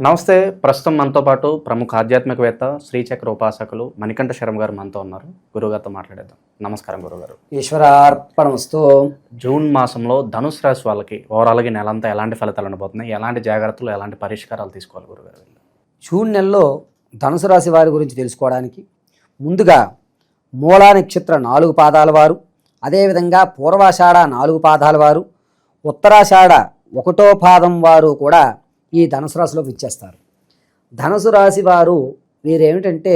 నమస్తే. ప్రస్తుతం మనతో పాటు ప్రముఖ ఆధ్యాత్మికవేత్త, శ్రీచక్ర ఉపాసకులు మణికంఠ శర్మ గారు మనతో ఉన్నారు. గురుగారితో మాట్లాడేద్దాం. నమస్కారం గురుగారు. ఈశ్వరార్పణమస్తు. జూన్ మాసంలో ధనుసు రాశి వాళ్ళకి ఓవరాల్గా నెలంతా ఎలాంటి ఫలితాలు ఉండబోతున్నాయి, ఎలాంటి జాగ్రత్తలు, ఎలాంటి పరిష్కారాలు తీసుకోవాలి గురుగారు? జూన్ నెలలో ధనుసు రాశి వారి గురించి తెలుసుకోవడానికి ముందుగా మూలా నక్షత్ర 4 పాదాల వారు, అదేవిధంగా పూర్వాషాఢ 4 పాదాల వారు, ఉత్తరాషాఢ 1వ పాదం వారు కూడా ఈ ధనుసు రాశిలో విచ్చేస్తారు. ధనుసు రాశి వారు వీరేమిటంటే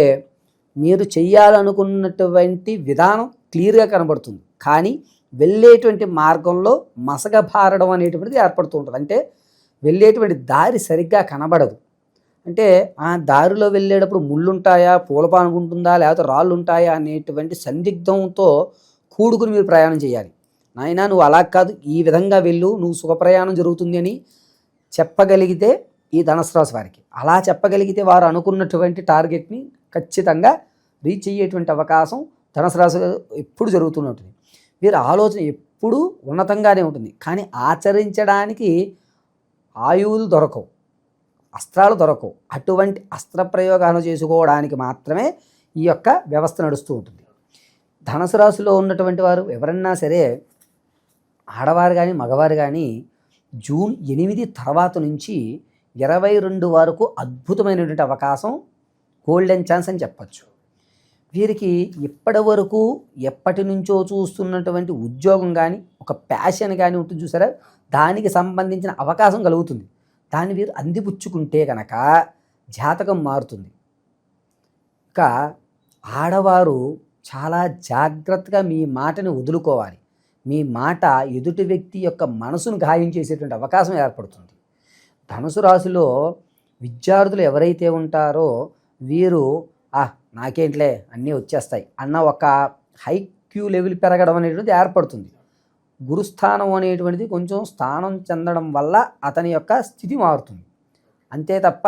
మీరు చెయ్యాలనుకున్నటువంటి విధానం క్లియర్గా కనబడుతుంది, కానీ వెళ్ళేటువంటి మార్గంలో మసగబారడం అనేటువంటిది ఏర్పడుతూ ఉంటుంది. అంటే వెళ్ళేటువంటి దారి సరిగ్గా కనబడదు. అంటే ఆ దారిలో వెళ్ళేటప్పుడు ముళ్ళుంటాయా, పూలపాను ఉంటుందా, లేకపోతే రాళ్ళు ఉంటాయా అనేటువంటి సందిగ్ధంతో కూడుకుని మీరు ప్రయాణం చేయాలి. నాయనా నువ్వు అలా కాదు, ఈ విధంగా వెళ్ళు, నువ్వు సుఖప్రయాణం జరుగుతుంది అని చెప్పగలిగితే ఈ ధనుసు రాశి వారికి, అలా చెప్పగలిగితే వారు అనుకున్నటువంటి టార్గెట్ని ఖచ్చితంగా రీచ్ అయ్యేటువంటి అవకాశం ధనుసు రాశి ఎప్పుడు జరుగుతూనే ఉంటుంది. వీరి ఆలోచన ఎప్పుడూ ఉన్నతంగానే ఉంటుంది, కానీ ఆచరించడానికి ఆయువులు దొరకవు, అస్త్రాలు దొరకవు. అటువంటి అస్త్ర ప్రయోగాలు చేసుకోవడానికి మాత్రమే ఈ యొక్క వ్యవస్థ నడుస్తూ ఉంటుంది. ధనుసు రాశిలో ఉన్నటువంటి వారు ఎవరన్నా సరే, ఆడవారు కానీ మగవారు కానీ, జూన్ 8 తర్వాత నుంచి 22 వరకు అద్భుతమైనటువంటి అవకాశం, గోల్డెన్ ఛాన్స్ అని చెప్పచ్చు. వీరికి ఇప్పటి వరకు ఎప్పటి నుంచో చూస్తున్నటువంటి ఉద్యోగం కానీ, ఒక ప్యాషన్ కానీ ఉంటుంది చూసారా, దానికి సంబంధించిన అవకాశం కలుగుతుంది. దాన్ని వీరు అందిపుచ్చుకుంటే కనుక జాతకం మారుతుంది. ఇంకా ఆడవారు చాలా జాగ్రత్తగా మీ మాటని వదులుకోవాలి. మీ మాట ఎదుటి వ్యక్తి యొక్క మనసును గాయం చేసేటువంటి అవకాశం ఏర్పడుతుంది. ధనుసు రాశిలో విద్యార్థులు ఎవరైతే ఉంటారో వీరు నాకేంట్లే అన్నీ వచ్చేస్తాయి అన్న ఒక హైక్యూ లెవెల్ పెరగడం అనేటువంటిది ఏర్పడుతుంది. గురుస్థానం అనేటువంటిది కొంచెం స్థానం చెందడం వల్ల అతని యొక్క స్థితి మారుతుంది. అంతే తప్ప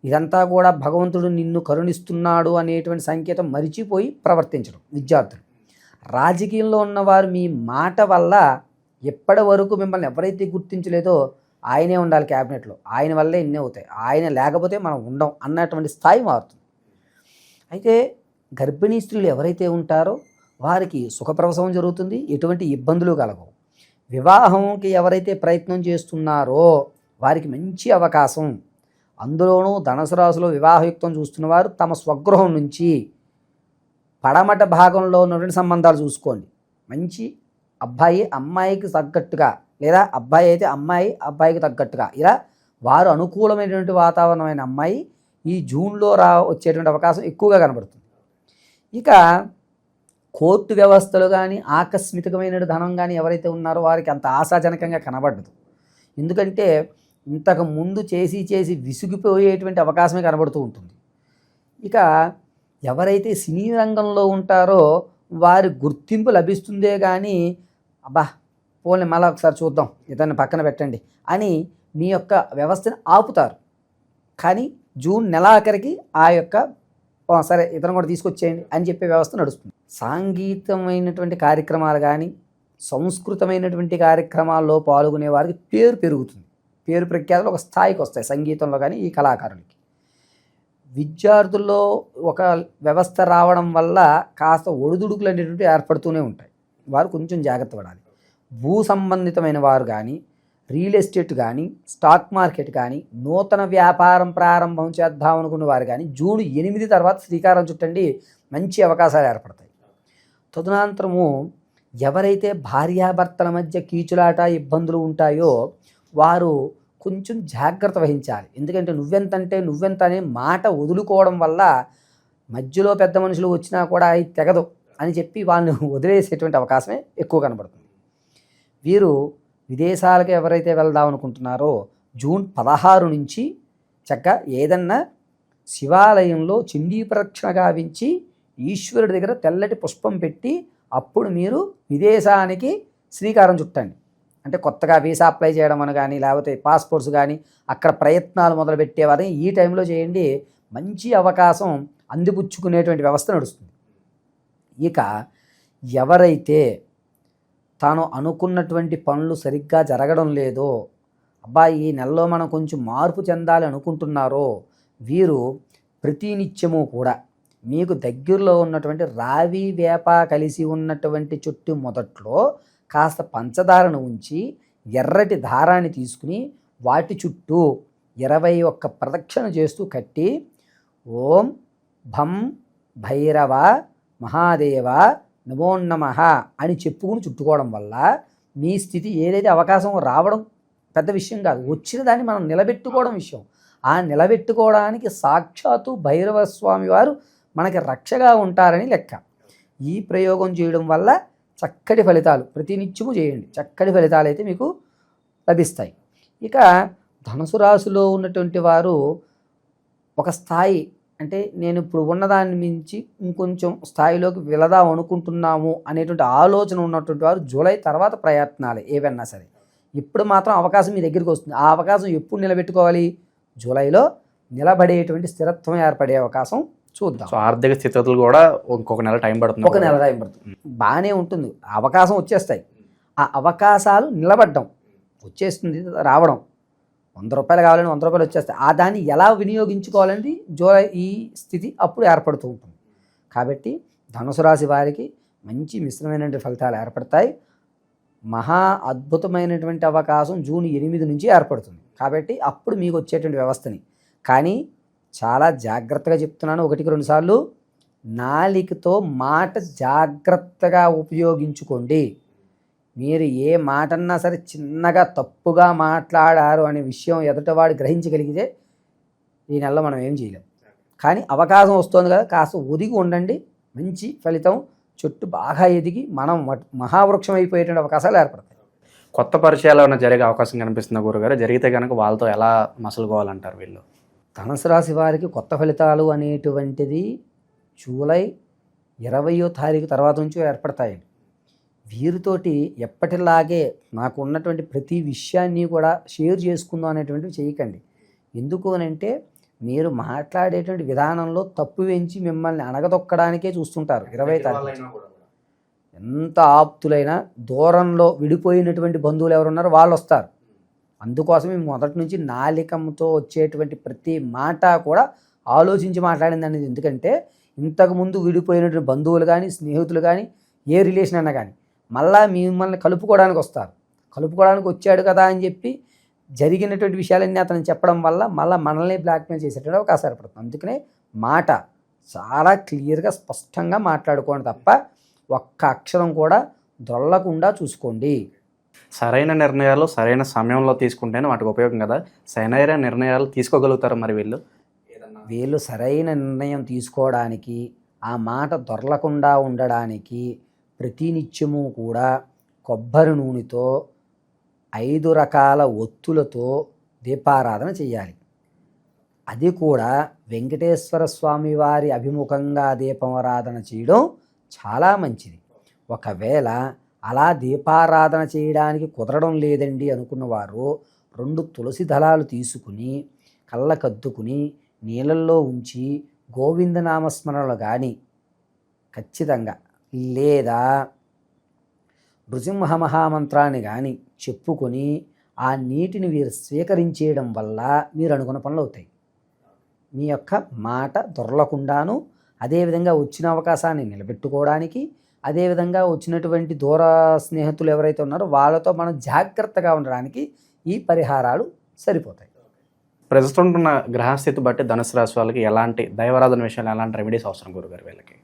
ఇదంతా కూడా భగవంతుడు నిన్ను కరుణిస్తున్నాడు అనేటువంటి సంకేతం మరిచిపోయి ప్రవర్తించడం. విద్యార్థులు, రాజకీయంలో ఉన్నవారు మీ మాట వల్ల ఎప్పటి వరకు మిమ్మల్ని ఎవరైతే గుర్తించలేదో ఆయనే ఉండాలి క్యాబినెట్లో, ఆయన వల్లే ఇన్ని అవుతాయి, ఆయన లేకపోతే మనం ఉండం అన్నటువంటి స్థాయి మారుతుంది. అయితే గర్భిణీ స్త్రీలు ఎవరైతే ఉంటారో వారికి సుఖప్రసవం జరుగుతుంది, ఎటువంటి ఇబ్బందులు కలగవు. వివాహంకి ఎవరైతే ప్రయత్నం చేస్తున్నారో వారికి మంచి అవకాశం. అందులోనూ ధనుసు రాశిలో వివాహయుక్తం చూస్తున్నవారు తమ స్వగృహం నుంచి పడమట భాగంలో ఉన్నటువంటి సంబంధాలు చూసుకోండి. మంచి అబ్బాయి అమ్మాయికి తగ్గట్టుగా, లేదా అబ్బాయి అయితే అమ్మాయి అబ్బాయికి తగ్గట్టుగా, ఇలా వారు అనుకూలమైనటువంటి వాతావరణమైన అమ్మాయి ఈ జూన్లో వచ్చేటువంటి అవకాశం ఎక్కువగా కనబడుతుంది. ఇక కోర్టు వ్యవస్థలు కానీ, ఆకస్మికమైన ధనం కానీ ఎవరైతే ఉన్నారో వారికి అంత ఆశాజనకంగా కనబడదు. ఎందుకంటే ఇంతకు ముందు చేసి విసిగిపోయేటువంటి అవకాశమే కనబడుతూ ఉంటుంది. ఇక ఎవరైతే సినీ రంగంలో ఉంటారో వారి గుర్తింపు లభిస్తుందే కానీ, అబ్బా పోనీ మళ్ళీ ఒకసారి చూద్దాం, ఇతన్ని పక్కన పెట్టండి అని మీ యొక్క వ్యవస్థను ఆపుతారు. కానీ జూన్ నెలాఖరికి ఆ యొక్క సరే ఇతను కూడా తీసుకొచ్చేయండి అని చెప్పే వ్యవస్థ నడుస్తుంది. సాంగీతమైనటువంటి కార్యక్రమాలు కానీ, సంస్కృతమైనటువంటి కార్యక్రమాల్లో పాల్గొనే వారికి పేరు పెరుగుతుంది. పేరు ప్రఖ్యాతులు ఒక స్థాయికి వస్తాయి సంగీతంలో కానీ ఈ కళాకారులకి. విద్యార్థుల్లో ఒక వ్యవస్థ రావడం వల్ల కాస్త ఒడిదుడుకులు అనేటువంటి ఏర్పడుతూనే ఉంటాయి. వారు కొంచెం జాగ్రత్త పడాలి. భూ సంబంధితమైన వారు కానీ, రియల్ ఎస్టేట్ కానీ, స్టాక్ మార్కెట్ కానీ, నూతన వ్యాపారం ప్రారంభం చేద్దాం అనుకున్న వారు కానీ జూన్ 8 తర్వాత శ్రీకారం చుట్టండి, మంచి అవకాశాలు ఏర్పడతాయి. తదనంతరము ఎవరైతే భార్యాభర్తల మధ్య కీచులాట ఇబ్బందులు ఉంటాయో వారు కొంచెం జాగ్రత్త వహించాలి. ఎందుకంటే నువ్వెంతంటే నువ్వెంత అనే మాట వదులుకోవడం వల్ల మధ్యలో పెద్ద మనుషులు వచ్చినా కూడా అది తెగదు అని చెప్పి వాళ్ళని వదిలేసేటువంటి అవకాశమే ఎక్కువ కనబడుతుంది. వీరు విదేశాలకు ఎవరైతే వెళ్దాం అనుకుంటున్నారో జూన్ 16 నుంచి చక్కగా ఏదన్నా శివాలయంలో చండీ ప్రదక్షిణ గావించి ఈశ్వరుడి దగ్గర తెల్లటి పుష్పం పెట్టి అప్పుడు మీరు విదేశానికి శ్రీకారం చుట్టండి. అంటే కొత్తగా వీసా అప్లై చేయడం అని కానీ, లేకపోతే పాస్పోర్ట్స్ కానీ అక్కడ ప్రయత్నాలు మొదలుపెట్టేవారిని ఈ టైంలో చేయండి. మంచి అవకాశం అందిపుచ్చుకునేటువంటి వ్యవస్థ నడుస్తుంది. ఇక ఎవరైతే తాను అనుకున్నటువంటి పనులు సరిగ్గా జరగడం లేదో, అబ్బా ఈ నెలలో మనం కొంచెం మార్పు చెందాలి అనుకుంటున్నారో వీరు ప్రతినిత్యము కూడా మీకు దగ్గరలో ఉన్నటువంటి రావి వేప కలిసి ఉన్నటువంటి చుట్టూ మొదట్లో కాస్త పంచదారను ఉంచి ఎర్రటి దారాన్ని తీసుకుని వాటి చుట్టూ 21 ప్రదక్షిణ చేస్తూ కట్టి ఓం భం భైరవ మహాదేవ నమో నమః అని చెప్పుకుని చుట్టుకోవడం వల్ల మీ స్థితి ఏదైతే అవకాశం రావడం పెద్ద విషయం కాదు, వచ్చిన దాన్ని మనం నిలబెట్టుకోవడం విషయం. ఆ నిలబెట్టుకోవడానికి సాక్షాత్తు భైరవ స్వామి వారు మనకి రక్షగా ఉంటారని లెక్క. ఈ ప్రయోగం చేయడం వల్ల చక్కటి ఫలితాలు ప్రతినిత్యము చేయండి, చక్కటి ఫలితాలు అయితే మీకు లభిస్తాయి. ఇక ధనుసు రాశిలో ఉన్నటువంటి వారు ఒక స్థాయి అంటే నేను ఇప్పుడు ఉన్నదాన్ని మించి ఇంకొంచెం స్థాయిలోకి వెళదాం అనుకుంటున్నాము అనేటువంటి ఆలోచన ఉన్నటువంటి వారు జూలై తర్వాత ప్రయత్నాలు ఏవన్నా సరే. ఇప్పుడు మాత్రం అవకాశం మీ దగ్గరికి వస్తుంది. ఆ అవకాశం ఎప్పుడు నిలబెట్టుకోవాలి? జూలైలో నిలబడేటువంటి స్థిరత్వం ఏర్పడే అవకాశం చూద్దాం. సో ఆర్థిక స్థితిగతులు కూడా ఇంకొక నెల టైం పడుతుంది. ఒక నెల టైం పడుతుంది. బాగానే ఉంటుంది, అవకాశం వచ్చేస్తాయి. ఆ అవకాశాలు నిలబడ్డం వచ్చేస్తుంది, రావడం 100 రూపాయలు కావాలని 100 రూపాయలు వచ్చేస్తాయి. ఆ దాన్ని ఎలా వినియోగించుకోవాలని జూలై ఈ స్థితి అప్పుడు ఏర్పడుతూ ఉంటుంది. కాబట్టి ధనుసు రాశి వారికి మంచి మిశ్రమైనటువంటి ఫలితాలు ఏర్పడతాయి. మహా అద్భుతమైనటువంటి అవకాశం జూన్ 8 నుంచి ఏర్పడుతుంది. కాబట్టి అప్పుడు మీకు వచ్చేటువంటి వ్యవస్థని కానీ చాలా జాగ్రత్తగా చెప్తున్నాను, 1-2 సార్లు నాలికతో మాట జాగ్రత్తగా ఉపయోగించుకోండి. మీరు ఏ మాటన్నా సరే చిన్నగా తప్పుగా మాట్లాడారు అనే విషయం ఎదుటవాడు గ్రహించగలిగితే ఈ నెలలో మనం ఏం చేయలేం. కానీ అవకాశం వస్తుంది కదా, కాస్త ఒదిగి ఉండండి, మంచి ఫలితం చెట్టు బాగా ఎదిగి మనం మహావృక్షం అయిపోయేటువంటి అవకాశాలు ఏర్పడతాయి. కొత్త పరిచయాలు ఏమైనా జరిగే అవకాశం కనిపిస్తుంది గురుగారు? జరిగితే కనుక వాళ్ళతో ఎలా మసలుకోవాలంటారు వీళ్ళు? ధనుసు రాశి వారికి కొత్త ఫలితాలు అనేటువంటిది జూలై 20వ తారీఖు తర్వాత నుంచి ఏర్పడతాయి. వీరితోటి ఎప్పటిలాగే నాకు ఉన్నటువంటి ప్రతి విషయాన్ని కూడా షేర్ చేసుకుందాం అనేటువంటివి చేయకండి. ఎందుకు అనంటే మీరు మాట్లాడేటువంటి విధానంలో తప్పు వెంచి మిమ్మల్ని అణగదొక్కడానికే చూస్తుంటారు. 20వ తారీఖు ఎంత ఆప్తులైనా దూరంలో విడిపోయినటువంటి బంధువులు ఎవరున్నారో వాళ్ళు వస్తారు. అందుకోసమే మొదటి నుంచి నాలికతో వచ్చేటువంటి ప్రతి మాట కూడా ఆలోచించి మాట్లాడింది అనేది. ఎందుకంటే ఇంతకుముందు విడిపోయినటువంటి బంధువులు కానీ స్నేహితులు కానీ ఏ రిలేషన్ అన్నా కానీ మళ్ళా మిమ్మల్ని కలుపుకోవడానికి వస్తారు. కలుపుకోవడానికి వచ్చాడు కదా అని చెప్పి జరిగినటువంటి విషయాలన్నీ అతను చెప్పడం వల్ల మళ్ళీ మనల్ని బ్లాక్మెయిల్ చేసేటువంటి అవకాశం ఏర్పడుతుంది. అందుకనే మాట చాలా క్లియర్గా స్పష్టంగా మాట్లాడుకోండి తప్ప ఒక్క అక్షరం కూడా దొల్లకుండా చూసుకోండి. సరైన నిర్ణయాలు సరైన సమయంలో తీసుకుంటేనే వాటికి ఉపయోగం కదా. సరైన నిర్ణయాలు తీసుకోగలుగుతారు మరి వీళ్ళు సరైన నిర్ణయం తీసుకోవడానికి, ఆ మాట దొరలకుండా ఉండడానికి ప్రతినిత్యము కూడా కొబ్బరి నూనెతో 5 రకాల ఒత్తులతో దీపారాధన చేయాలి. అది కూడా వెంకటేశ్వర స్వామి వారి అభిముఖంగా దీపారాధన చేయడం చాలా మంచిది. ఒకవేళ అలా దీపారాధన చేయడానికి కుదరడం లేదండి అనుకున్నవారు 2 తులసి దళాలు తీసుకుని కళ్ళకద్దుకుని నీళ్ళల్లో ఉంచి గోవిందనామస్మరణలు కానీ ఖచ్చితంగా లేదా నృసింహ మహామంత్రాన్ని కానీ చెప్పుకొని ఆ నీటిని వీరు స్వీకరించేయడం వల్ల మీరు అనుకున్న పనులు అవుతాయి. మీ యొక్క మాట దొరలకుండాను, అదేవిధంగా వచ్చిన అవకాశాన్ని నిలబెట్టుకోవడానికి, అదేవిధంగా వచ్చినటువంటి దూర స్నేహితులు ఎవరైతే ఉన్నారో వాళ్ళతో మనం జాగ్రత్తగా ఉండడానికి ఈ పరిహారాలు సరిపోతాయి. ప్రస్తుతం ఉన్న గ్రహస్థితి బట్టి ధనుసు రాశి వాళ్ళకి ఎలాంటి దైవారాధన విషయంలో ఎలాంటి రెమెడీస్ అవసరం గురుగారు వీళ్ళకి?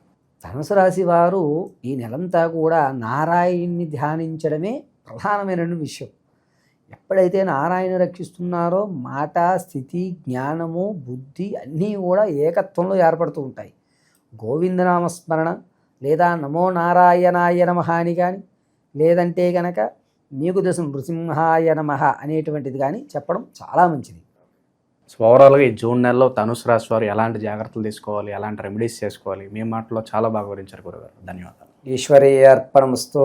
ధనుసు రాశి వారు ఈ నెలంతా కూడా నారాయణ్ణి ధ్యానించడమే ప్రధానమైన విషయం. ఎప్పుడైతే నారాయణ రక్షిస్తున్నారో మాట, స్థితి, జ్ఞానము, బుద్ధి అన్నీ కూడా ఏకత్వంలో ఏర్పడుతూ ఉంటాయి. గోవిందనామస్మరణ లేదా నమో నారాయణాయ నమః అని కానీ, లేదంటే కనుక మీకు తెలిసిన నృసింహాయ నమః అనేటువంటిది కానీ చెప్పడం చాలా మంచిది. సో ఓవరాల్గా ఈ జూన్ నెలలో ధనుసు రాశి వారు ఎలాంటి జాగ్రత్తలు తీసుకోవాలి, ఎలాంటి రెమెడీస్ చేసుకోవాలి, మీ మాటలో చాలా బాగా వివరించారు గురుగారు. ధన్యవాదాలు. ఈశ్వరీయ అర్పణమస్తు.